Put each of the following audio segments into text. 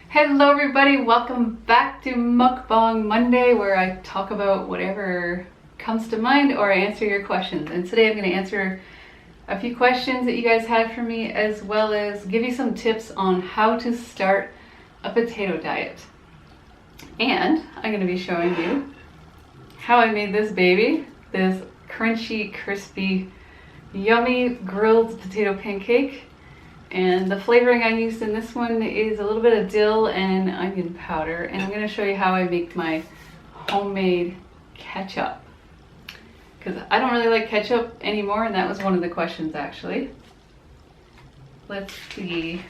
Hello everybody, welcome back to Mukbang Monday, where I talk about whatever comes to mind or I answer your questions. And today I'm going to answer a few questions that you guys had for me, as well as give you some tips on how to start a potato diet. And I'm going to be showing you how I made this baby, this crunchy, crispy, yummy grilled potato pancake. And the flavoring I used in this one is a little bit of dill and onion powder. And I'm going to show you how I make my homemade ketchup, because I don't really like ketchup anymore, and that was one of the questions actually. Let's see.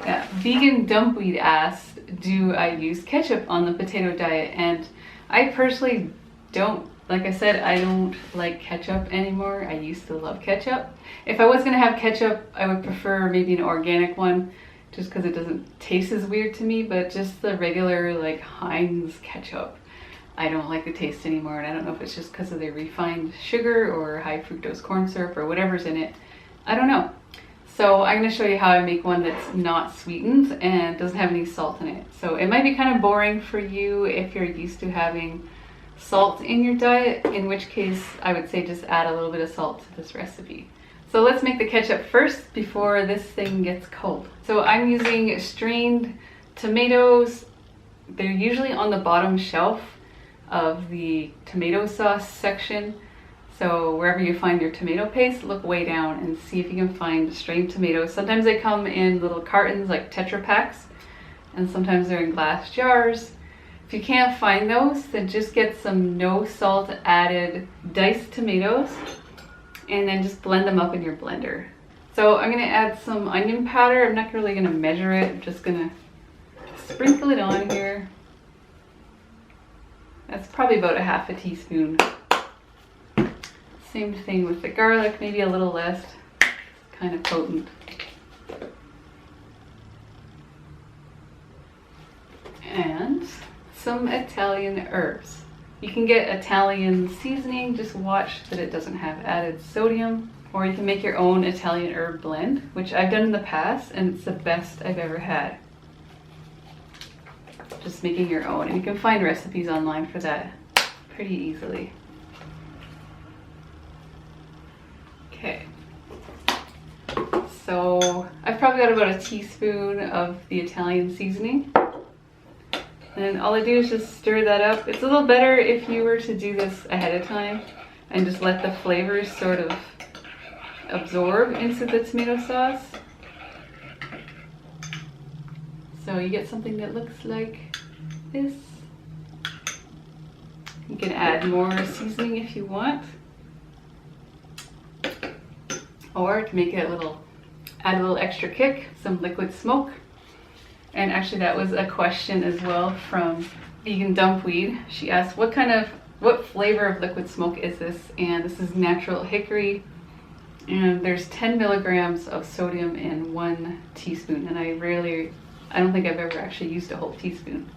Yeah, Vegan Dumpweed asked, do I use ketchup on the potato diet? And I personally don't. Like I said, I don't like ketchup anymore. I used to love ketchup. If I was gonna have ketchup, I would prefer maybe an organic one, just because it doesn't taste as weird to me, but just the regular like Heinz ketchup, I don't like the taste anymore. And I don't know if it's just because of the refined sugar or high fructose corn syrup or whatever's in it. I don't know. So I'm gonna show you how I make one that's not sweetened and doesn't have any salt in it. So it might be kind of boring for you if you're used to having salt in your diet, in which case I would say just add a little bit of salt to this recipe. So let's make the ketchup first before this thing gets cold. So I'm using strained tomatoes. They're usually on the bottom shelf of the tomato sauce section. So wherever you find your tomato paste, look way down and see if you can find strained tomatoes. Sometimes they come in little cartons like Tetra Packs, and sometimes they're in glass jars. If you can't find those, then just get some no salt added diced tomatoes and then just blend them up in your blender. So I'm gonna add some onion powder. I'm not really gonna measure it. I'm just gonna sprinkle it on here. That's probably about a half a teaspoon. Same thing with the garlic, maybe a little less. It's kind of potent. And some Italian herbs. You can get Italian seasoning, just watch that it doesn't have added sodium, or you can make your own Italian herb blend, which I've done in the past and it's the best I've ever had. Just making your own, and you can find recipes online for that pretty easily. Okay, so I've probably got about a teaspoon of the Italian seasoning. And all I do is just stir that up. It's a little better if you were to do this ahead of time and just let the flavors sort of absorb into the tomato sauce. So you get something that looks like this. You can add more seasoning if you want, or to make it add a little extra kick, some liquid smoke. And actually that was a question as well from Vegan Dumpweed. She asked, what flavor of liquid smoke is this? And this is natural hickory. And there's 10 milligrams of sodium in 1 teaspoon. And I don't think I've ever actually used a whole teaspoon.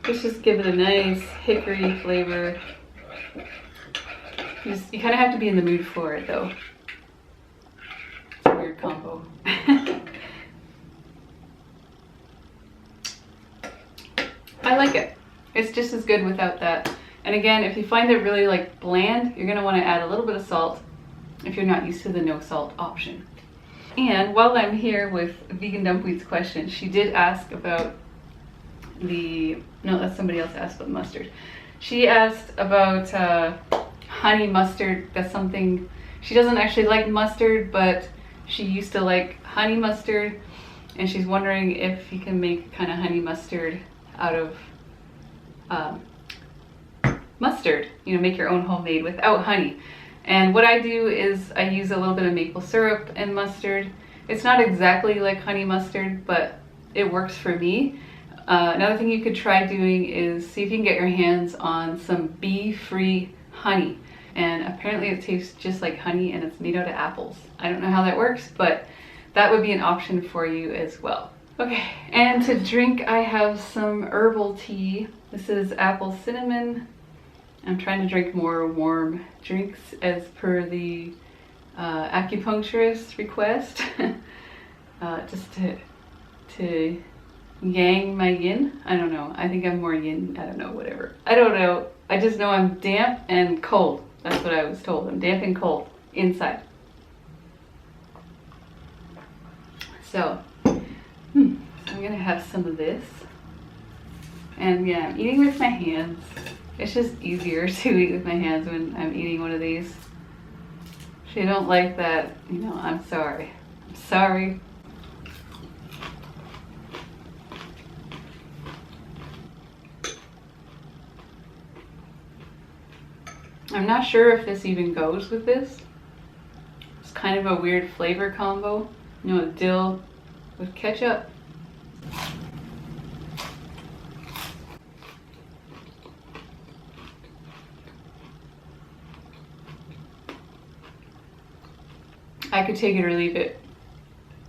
Let's just give it a nice hickory flavor. You kind of have to be in the mood for it though. Weird combo. I like it. It's just as good without that. And again, if you find it really like bland, you're gonna want to add a little bit of salt if you're not used to the no salt option. And while I'm here with Vegan Dumpweed's question, she did ask about that's somebody else asked about mustard. She asked about honey mustard. That's something, she doesn't actually like mustard, but she used to like honey mustard, and she's wondering if you can make kind of honey mustard out of mustard, make your own homemade without honey. And what I do is I use a little bit of maple syrup and mustard. It's not exactly like honey mustard, but it works for me. Another thing you could try doing is see if you can get your hands on some bee-free honey. And apparently it tastes just like honey, and it's made out of apples. I don't know how that works, but that would be an option for you as well. Okay, and to drink I have some herbal tea. This is apple cinnamon I'm trying to drink more warm drinks as per the acupuncturist request. Just to yang my yin. I don't know. I think I'm more yin. I don't know, whatever. I don't know. I just know I'm damp and cold. That's what I was told. I'm damp and cold inside. So, I'm gonna have some of this. And yeah, I'm eating with my hands. It's just easier to eat with my hands when I'm eating one of these. If you don't like that, you know, I'm sorry. I'm sorry. I'm not sure if this even goes with this. It's kind of a weird flavor combo. You know, dill with ketchup. I could take it or leave it.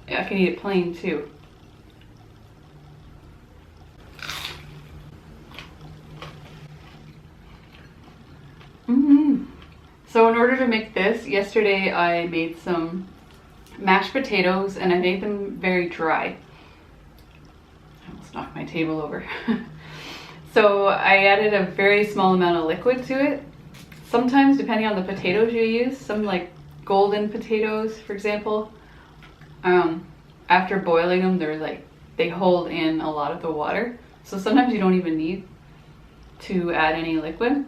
I can eat it plain too. So in order to make this, yesterday I made some mashed potatoes and I made them very dry. I almost knocked my table over. So I added a very small amount of liquid to it. Sometimes, depending on the potatoes you use, some like golden potatoes, for example, after boiling them, they hold in a lot of the water. So sometimes you don't even need to add any liquid.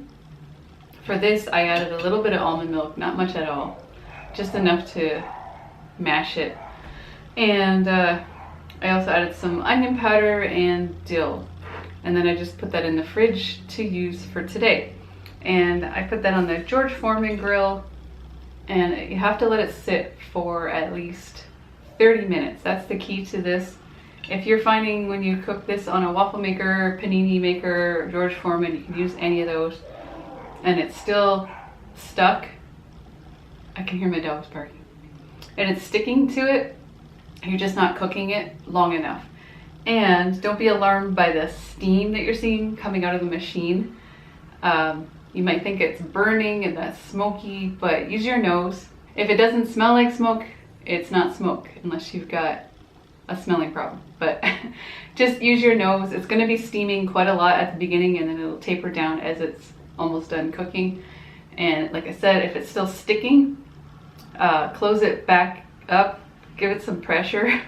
For this, I added a little bit of almond milk, not much at all, just enough to mash it. And I also added some onion powder and dill. And then I just put that in the fridge to use for today. And I put that on the George Foreman grill, and you have to let it sit for at least 30 minutes. That's the key to this. If you're finding when you cook this on a waffle maker, panini maker, George Foreman, you can use any of those, and it's still stuck. I can hear my dogs barking. And it's sticking to it, you're just not cooking it long enough. And don't be alarmed by the steam that you're seeing coming out of the machine. You might think it's burning and that's smoky, but use your nose. If it doesn't smell like smoke, it's not smoke, unless you've got a smelling problem. But just use your nose. It's gonna be steaming quite a lot at the beginning, and then it'll taper down as it's almost done cooking. And like I said, if it's still sticking, close it back up, give it some pressure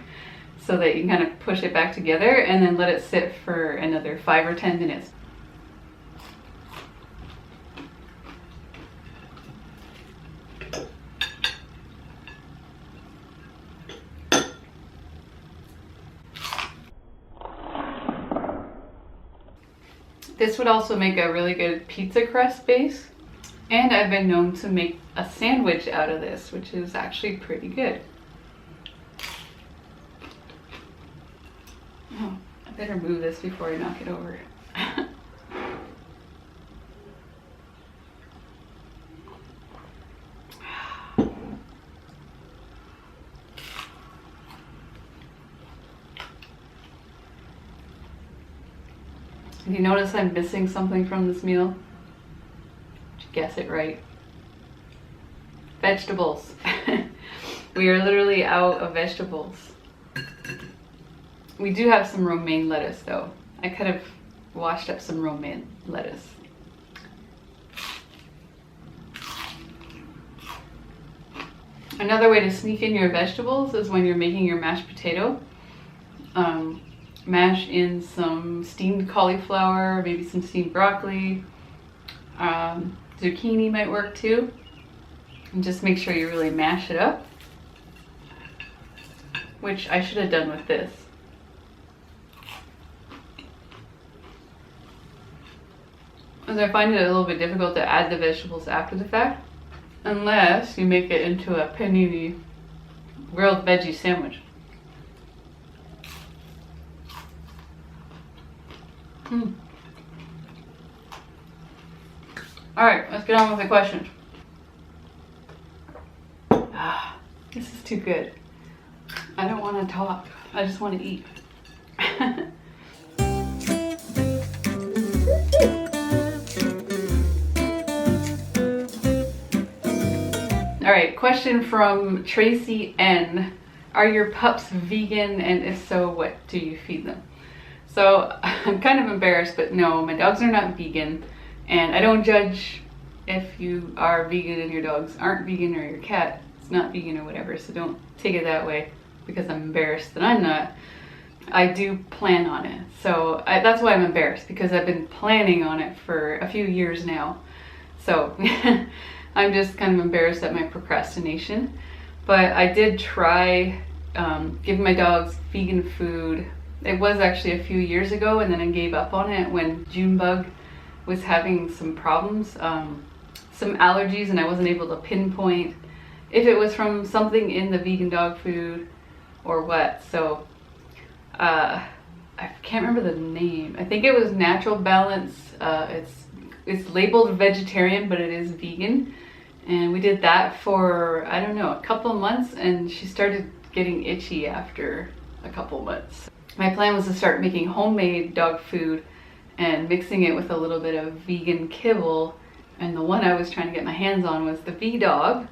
so that you can kind of push it back together, and then let it sit for another 5 or 10 minutes. This would also make a really good pizza crust base. And I've been known to make a sandwich out of this, which is actually pretty good. Oh, I better move this before I knock it over. Do you notice I'm missing something from this meal? Did you guess it right? Vegetables. We are literally out of vegetables. We do have some romaine lettuce though. I could have washed up some romaine lettuce. Another way to sneak in your vegetables is when you're making your mashed potato. Mash in some steamed cauliflower, maybe some steamed broccoli. Zucchini might work too. And just make sure you really mash it up, which I should have done with this. As I find it a little bit difficult to add the vegetables after the fact, unless you make it into a panini grilled veggie sandwich. All right, let's get on with the questions. This is too good. I don't want to talk. I just want to eat. right, question from Tracy N. Are your pups vegan, and if so, what do you feed them? So I'm kind of embarrassed, but no, my dogs are not vegan, and I don't judge if you are vegan and your dogs aren't vegan, or your cat is not vegan or whatever, so don't take it that way because I'm embarrassed that I'm not. I do plan on it, so that's why I'm embarrassed, because I've been planning on it for a few years now. So I'm just kind of embarrassed at my procrastination. But I did try giving my dogs vegan food. It was actually a few years ago, and then I gave up on it when Junebug was having some problems, some allergies, and I wasn't able to pinpoint if it was from something in the vegan dog food or what. So I can't remember the name. I think it was Natural Balance. It's labeled vegetarian, but it is vegan. And we did that for, I don't know, a couple of months, and she started getting itchy after a couple of months. My plan was to start making homemade dog food and mixing it with a little bit of vegan kibble. And the one I was trying to get my hands on was the V-Dog.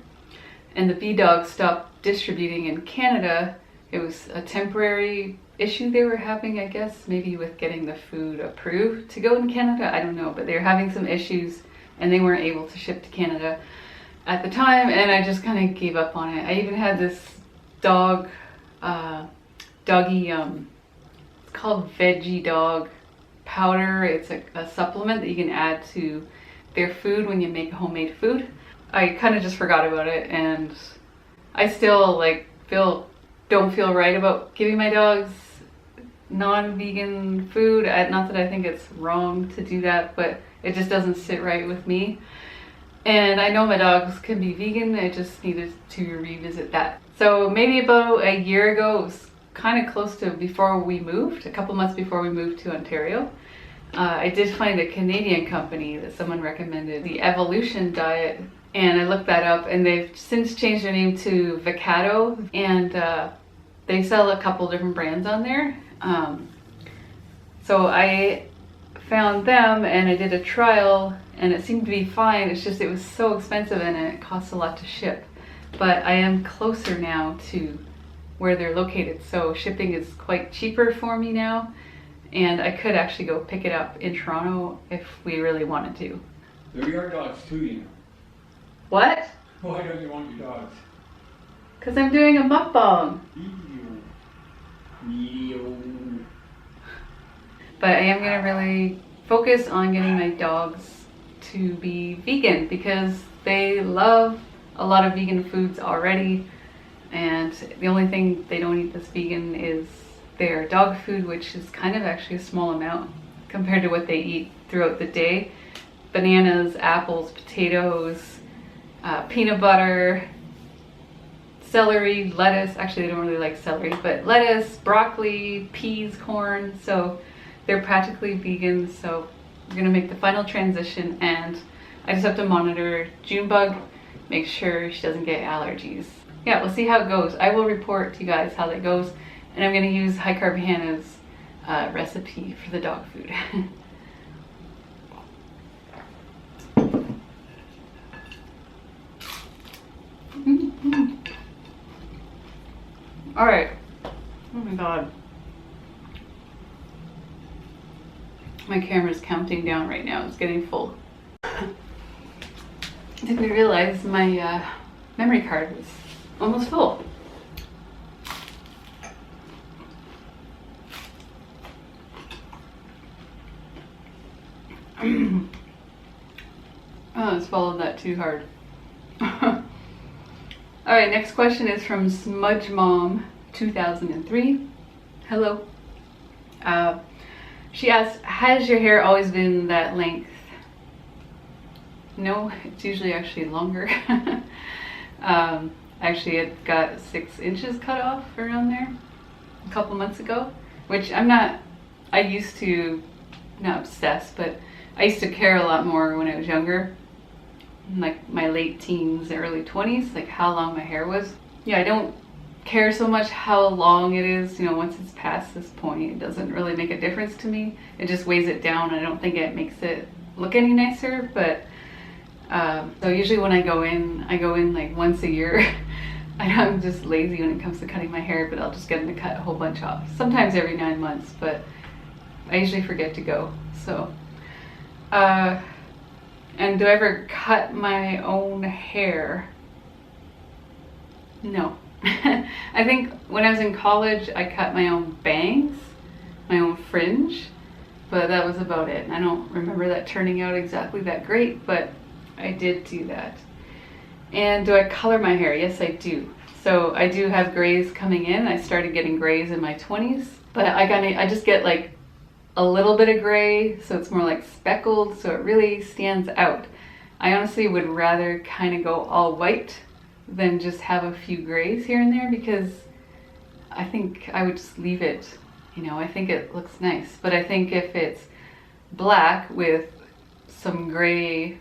And the V-Dog stopped distributing in Canada. It was a temporary issue they were having, I guess, maybe with getting the food approved to go in Canada. I don't know, but they were having some issues and they weren't able to ship to Canada at the time, and I just kind of gave up on it. I even had this doggy, it's called Veggie Dog Powder. It's a supplement that you can add to their food when you make homemade food. I kind of just forgot about it, and I still don't feel right about giving my dogs non-vegan food. Not that I think it's wrong to do that, but it just doesn't sit right with me. And I know my dogs can be vegan. I just needed to revisit that. So maybe about a year ago, it was kind of close to before we moved, a couple months before we moved to Ontario, I did find a Canadian company that someone recommended, the Evolution Diet, and I looked that up, and they've since changed their name to Vicado, and they sell a couple different brands on there. So I found them and I did a trial, and it seemed to be fine. It's just it was so expensive and it costs a lot to ship. But I am closer now to where they're located, so shipping is quite cheaper for me now, and I could actually go pick it up in Toronto if we really wanted to. They're your dogs too, you know. What? Why don't you want your dogs? Because I'm doing a mukbang. But I am going to really focus on getting my dogs to be vegan, because they love a lot of vegan foods already, and the only thing they don't eat that's vegan is their dog food, which is kind of actually a small amount compared to what they eat throughout the day. Bananas, apples, potatoes, peanut butter, celery, lettuce. Actually, they don't really like celery, but lettuce, broccoli, peas, corn. So they're practically vegan. So we're gonna make the final transition, and I just have to monitor Junebug, make sure she doesn't get allergies. Yeah, we'll see how it goes. I will report to you guys how that goes, and I'm gonna use High Carb Hannah's recipe for the dog food. All right. Oh my God. My camera's counting down right now. It's getting full. Didn't realize my memory card was almost full. Oh, I swallowed that too hard. All right, next question is from Smudge Mom 2003. Hello. She asks, has your hair always been that length? No, it's usually actually longer. Actually, it got 6 inches cut off around there a couple months ago, which I used to, not obsessed, but I used to care a lot more when I was younger. Like my late teens, early 20s, like how long my hair was. Yeah, I don't care so much how long it is, you know, once it's past this point, it doesn't really make a difference to me. It just weighs it down. I don't think it makes it look any nicer, but So usually when I go in like once a year. I'm just lazy when it comes to cutting my hair, but I'll just get them to cut a whole bunch off. Sometimes every 9 months, but I usually forget to go. So, and do I ever cut my own hair? No. I think when I was in college, I cut my own bangs, my own fringe, but that was about it. I don't remember that turning out exactly that great, but I did do that. And do I color my hair? Yes, I do. So I do have grays coming in. I started getting grays in my 20s, but I just get like a little bit of gray, so it's more like speckled, so it really stands out. I honestly would rather kind of go all white than just have a few grays here and there, because I think I would just leave it, you know, I think it looks nice. But I think if it's black with some gray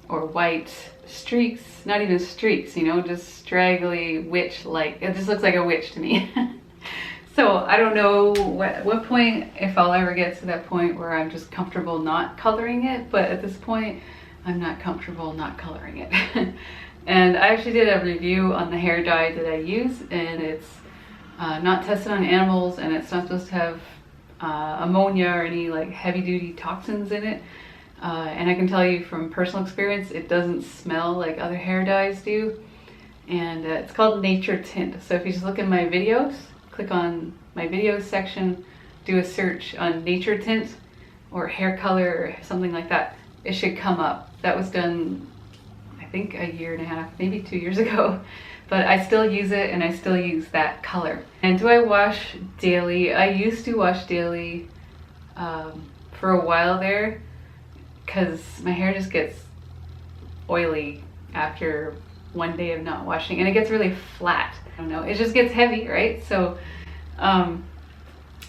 or white streaks, not even streaks, you know, just straggly witch-like. It just looks like a witch to me. So I don't know what point, if I'll ever get to that point where I'm just comfortable not coloring it, but at this point, I'm not comfortable not coloring it. And I actually did a review on the hair dye that I use, and it's not tested on animals, and it's not supposed to have ammonia or any like heavy-duty toxins in it. And I can tell you from personal experience, it doesn't smell like other hair dyes do. And it's called Nature Tint. So if you just look in my videos, click on my videos section, do a search on Nature Tint or hair color or something like that, it should come up. That was done, I think, a year and a half, maybe 2 years ago. But I still use it, and I still use that color. And do I wash daily? I used to wash daily for a while there, because my hair just gets oily after one day of not washing, and it gets really flat. I don't know, it just gets heavy, right? So,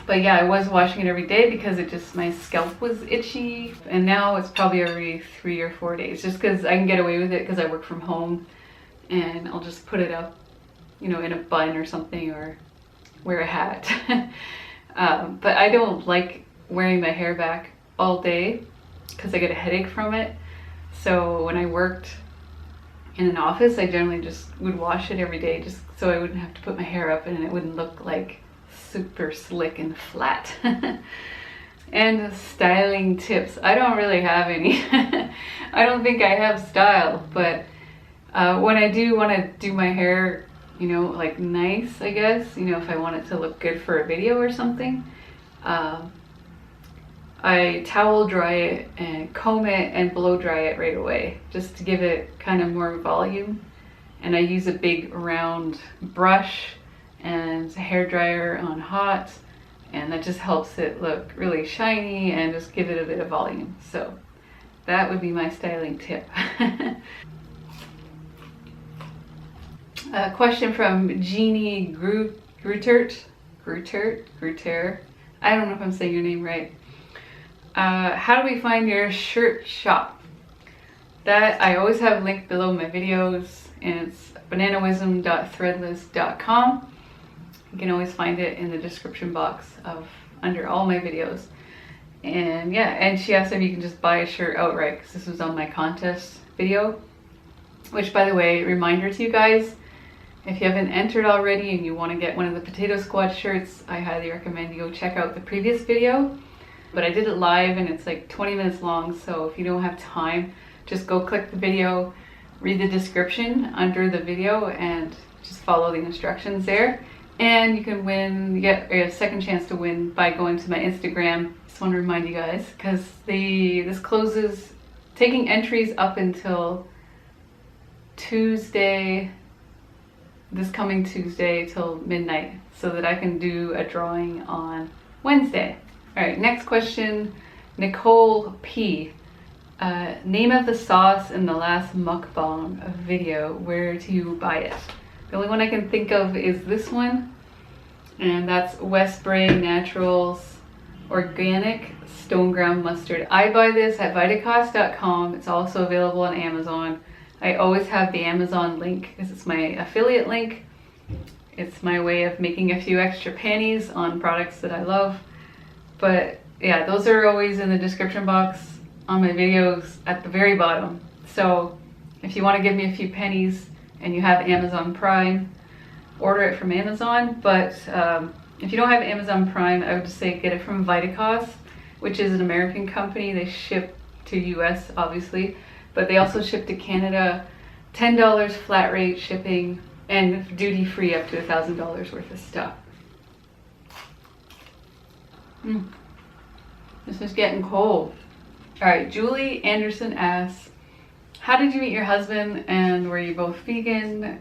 but yeah, I was washing it every day because my scalp was itchy, and now it's probably every 3 or 4 days, just because I can get away with it because I work from home, and I'll just put it up, you know, in a bun or something, or wear a hat. But I don't like wearing my hair back all day because I get a headache from it. So when I worked in an office, I generally just would wash it every day, just so I wouldn't have to put my hair up and it wouldn't look like super slick and flat. And styling tips, I don't really have any. I don't think I have style, but when I do want to do my hair, you know, like nice, I guess, you know, if I want it to look good for a video or something, I towel dry it and comb it and blow dry it right away, just to give it kind of more volume. And I use a big round brush and a hair dryer on hot, and that just helps it look really shiny and just give it a bit of volume. So that would be my styling tip. A question from Jeannie Grutert. I don't know if I'm saying your name right. How do we find your shirt shop? That I always have linked below my videos, and it's bananawisdom.threadless.com. You can always find it in the description box under all my videos. And yeah, and she asked if you can just buy a shirt outright, because this was on my contest video. Which, by the way, reminder to you guys, if you haven't entered already and you want to get one of the Potato Squad shirts, I highly recommend you go check out the previous video. But I did it live and it's like 20 minutes long, so if you don't have time, just go click the video, read the description under the video, and just follow the instructions there. And you can win, you get a second chance to win by going to my Instagram. Just want to remind you guys, because this closes, taking entries up until Tuesday, this coming Tuesday till midnight, so that I can do a drawing on Wednesday. All right, next question, Nicole P. Name of the sauce in the last mukbang video, where do you buy it? The only one I can think of is this one, and that's Westbury Naturals Organic Stone Ground Mustard. I buy this at Vitacost.com. It's also available on Amazon. I always have the Amazon link because it's my affiliate link. It's my way of making a few extra pennies on products that I love. But yeah, those are always in the description box on my videos at the very bottom. So if you want to give me a few pennies and you have Amazon Prime, order it from Amazon. But if you don't have Amazon Prime, I would just say get it from Vitacost, which is an American company. They ship to US obviously, but they also ship to Canada. $10 flat rate shipping and duty free up to $1,000 worth of stuff. This is getting cold. All right, Julie Anderson asks, how did you meet your husband and were you both vegan?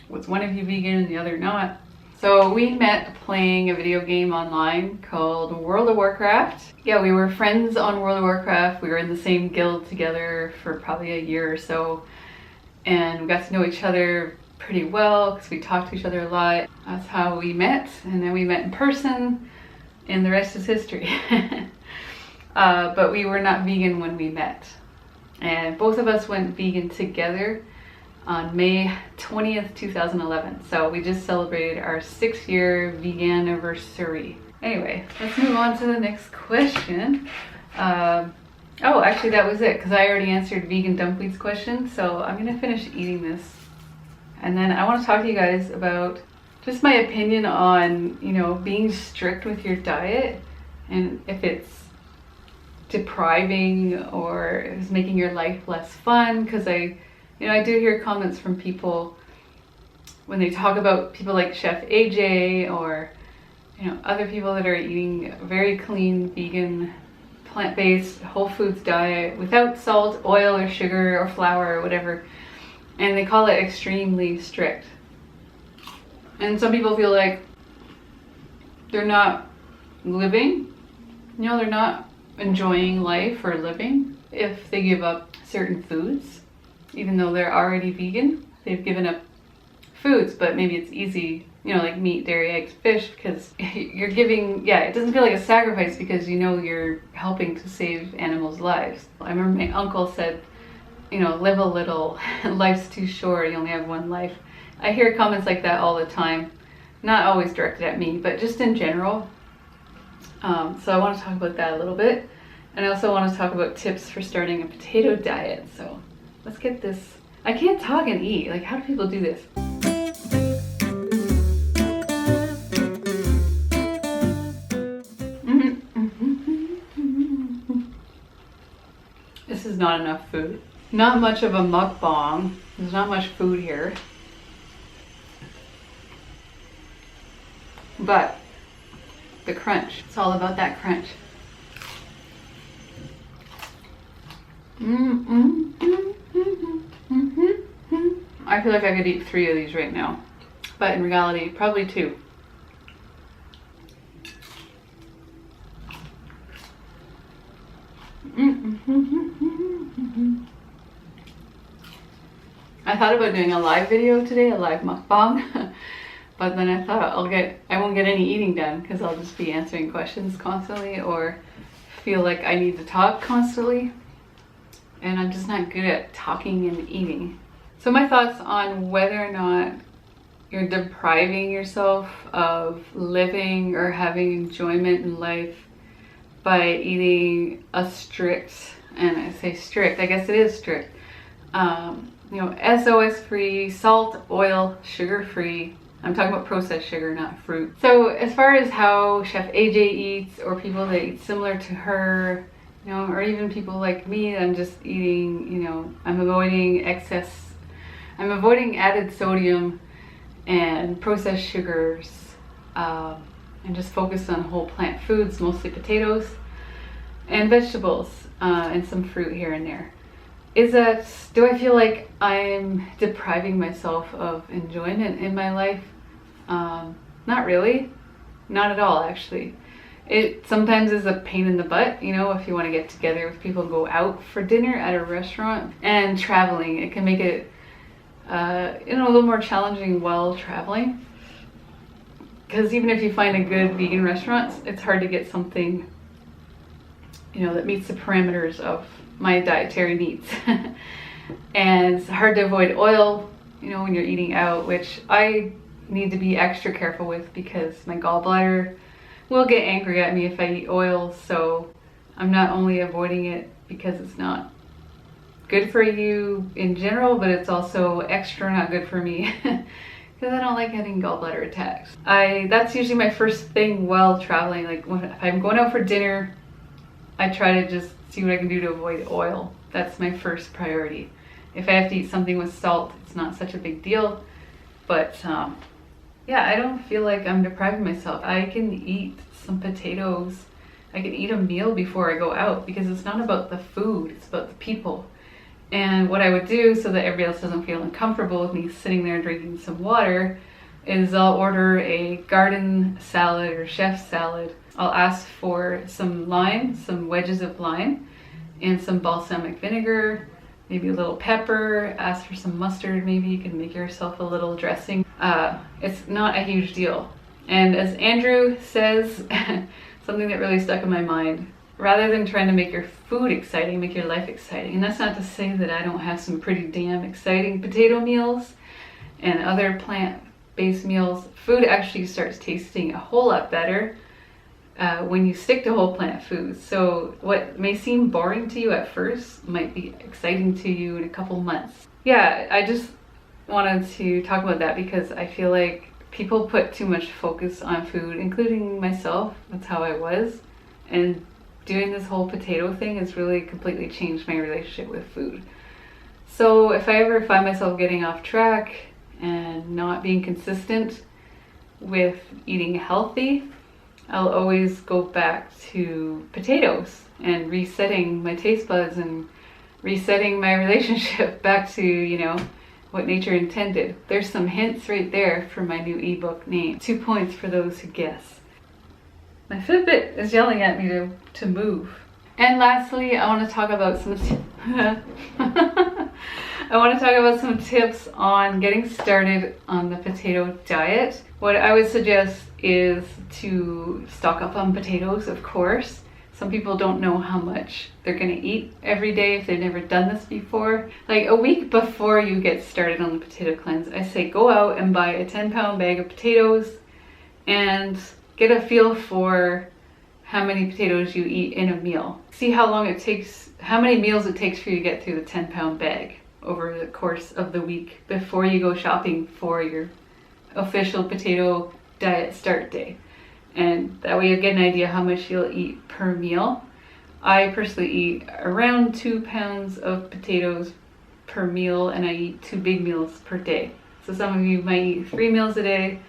Was one of you vegan and the other not? So we met playing a video game online called World of Warcraft. Yeah, we were friends on World of Warcraft. We were in the same guild together for probably a year or so. And we got to know each other pretty well because we talked to each other a lot. That's how we met. And then we met in person and the rest is history. But we were not vegan when we met. And both of us went vegan together on May 20th, 2011. So we just celebrated our 6-year vegan anniversary. Anyway, let's move on to the next question. Oh, actually that was it because I already answered vegan dumplings question. So I'm gonna finish eating this. And then I want to talk to you guys about just my opinion on, you know, being strict with your diet and if it's depriving or is making your life less fun. Because I do hear comments from people when they talk about people like Chef AJ or, you know, other people that are eating a very clean, vegan, plant-based, whole foods diet without salt, oil, or sugar, or flour, or whatever. And they call it extremely strict. And some people feel like they're not living, you know, they're not enjoying life or living if they give up certain foods. Even though they're already vegan, they've given up foods, but maybe it's easy, you know, like meat, dairy, eggs, fish, because you're giving, yeah, it doesn't feel like a sacrifice because you know you're helping to save animals' lives. I remember my uncle said, you know, live a little, life's too short, you only have one life. I hear comments like that all the time, not always directed at me, but just in general. So I want to talk about that a little bit. And I also want to talk about tips for starting a potato diet. So let's get this. I can't talk and eat. Like, how do people do this? This is not enough food. Not much of a mukbang. There's not much food here. But the crunch. It's all about that crunch. I feel like I could eat 3 of these right now, but in reality, probably 2. I thought about doing a live video today, a live mukbang, but then I thought I won't get any eating done because I'll just be answering questions constantly or feel like I need to talk constantly. And I'm just not good at talking and eating. So my thoughts on whether or not you're depriving yourself of living or having enjoyment in life by eating a strict, and I say strict, I guess it is strict, you know, SOS free, salt, oil, sugar free. I'm talking about processed sugar, not fruit. So as far as how Chef AJ eats or people that eat similar to her, you know, or even people like me, I'm just eating, you know, I'm avoiding added sodium and processed sugars, and just focus on whole plant foods, mostly potatoes and vegetables, and some fruit here and there. Do I feel like I'm depriving myself of enjoyment in my life? Not really, not at all actually. It sometimes is a pain in the butt, you know, if you want to get together with people and go out for dinner at a restaurant. And traveling, it can make it, you know, a little more challenging while traveling. Because even if you find a good vegan restaurant, it's hard to get something, you know, that meets the parameters of my dietary needs. And it's hard to avoid oil, you know, when you're eating out, which I need to be extra careful with because my gallbladder will get angry at me if I eat oil. So I'm not only avoiding it because it's not good for you in general, but it's also extra not good for me because I don't like getting gallbladder attacks. That's usually my first thing while traveling. Like if I'm going out for dinner, I try to just see what I can do to avoid oil. That's my first priority. If I have to eat something with salt, it's not such a big deal. But yeah, I don't feel like I'm depriving myself. I can eat some potatoes. I can eat a meal before I go out because it's not about the food, it's about the people. And what I would do so that everybody else doesn't feel uncomfortable with me sitting there drinking some water is I'll order a garden salad or chef salad. I'll ask for some lime, some wedges of lime, and some balsamic vinegar, maybe a little pepper, ask for some mustard, maybe you can make yourself a little dressing. It's not a huge deal. And as Andrew says, something that really stuck in my mind, rather than trying to make your food exciting, make your life exciting. And that's not to say that I don't have some pretty damn exciting potato meals and other plant-based meals. Food actually starts tasting a whole lot better when you stick to whole plant foods. So what may seem boring to you at first might be exciting to you in a couple months. Yeah, I just wanted to talk about that because I feel like people put too much focus on food, including myself. That's how I was. And doing this whole potato thing has really completely changed my relationship with food. So if I ever find myself getting off track and not being consistent with eating healthy, I'll always go back to potatoes and resetting my taste buds and resetting my relationship back to, you know, what nature intended. There's some hints right there for my new ebook name. 2 points for those who guess. My Fitbit is yelling at me to move. And lastly, I want to talk about some tips on getting started on the potato diet. What I would suggest is to stock up on potatoes, of course. Some people don't know how much they're gonna eat every day if they've never done this before. Like a week before you get started on the potato cleanse, I say go out and buy a 10-pound bag of potatoes and get a feel for how many potatoes you eat in a meal. See how long it takes, how many meals it takes for you to get through the 10-pound bag over the course of the week before you go shopping for your official potato diet start day. And that way you get an idea how much you'll eat per meal. I personally eat around 2 pounds of potatoes per meal, and I eat 2 big meals per day. So some of you might eat 3 meals a day,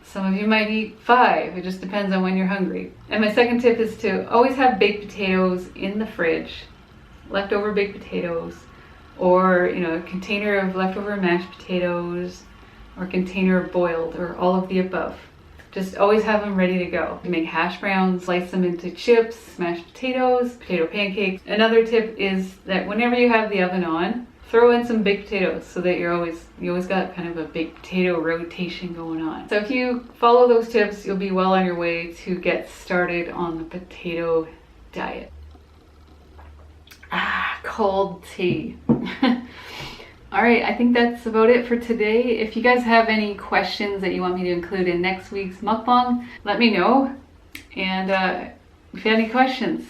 some of you might eat 5. It just depends on when you're hungry. And my second tip is to always have baked potatoes in the fridge, leftover baked potatoes, or a container of leftover mashed potatoes, or container of boiled, or all of the above. Just always have them ready to go. You make hash browns, slice them into chips, mashed potatoes, potato pancakes. Another tip is that whenever you have the oven on, throw in some baked potatoes so that you always got kind of a baked potato rotation going on. So if you follow those tips, you'll be well on your way to get started on the potato diet. Cold tea. All right, I think that's about it for today. If you guys have any questions that you want me to include in next week's mukbang, let me know. And if you have any questions,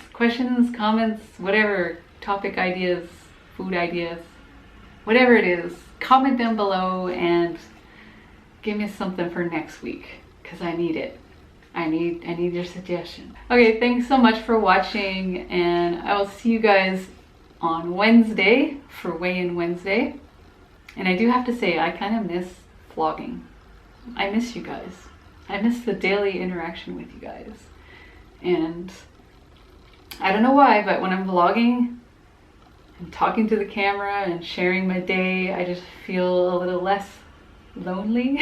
comments, whatever, topic ideas, food ideas, whatever it is, comment down below and give me something for next week, because I need it. I need your suggestion. Okay, thanks so much for watching, and I will see you guys on Wednesday for Weigh-In Wednesday. And I do have to say, I kind of miss vlogging. I miss you guys. I miss the daily interaction with you guys. And I don't know why, but when I'm vlogging and talking to the camera and sharing my day, I just feel a little less lonely.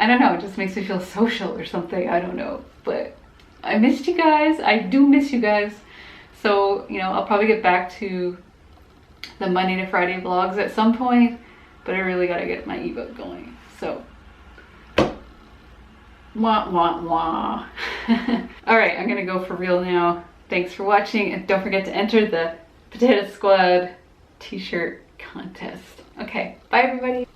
I don't know, it just makes me feel social or something, I don't know. But I missed you guys. I do miss you guys. So, I'll probably get back to the Monday to Friday vlogs at some point, but I really gotta get my ebook going. So, wah, wah, wah. All right, I'm gonna go for real now. Thanks for watching, and don't forget to enter the Potato Squad t-shirt contest. Okay, bye everybody.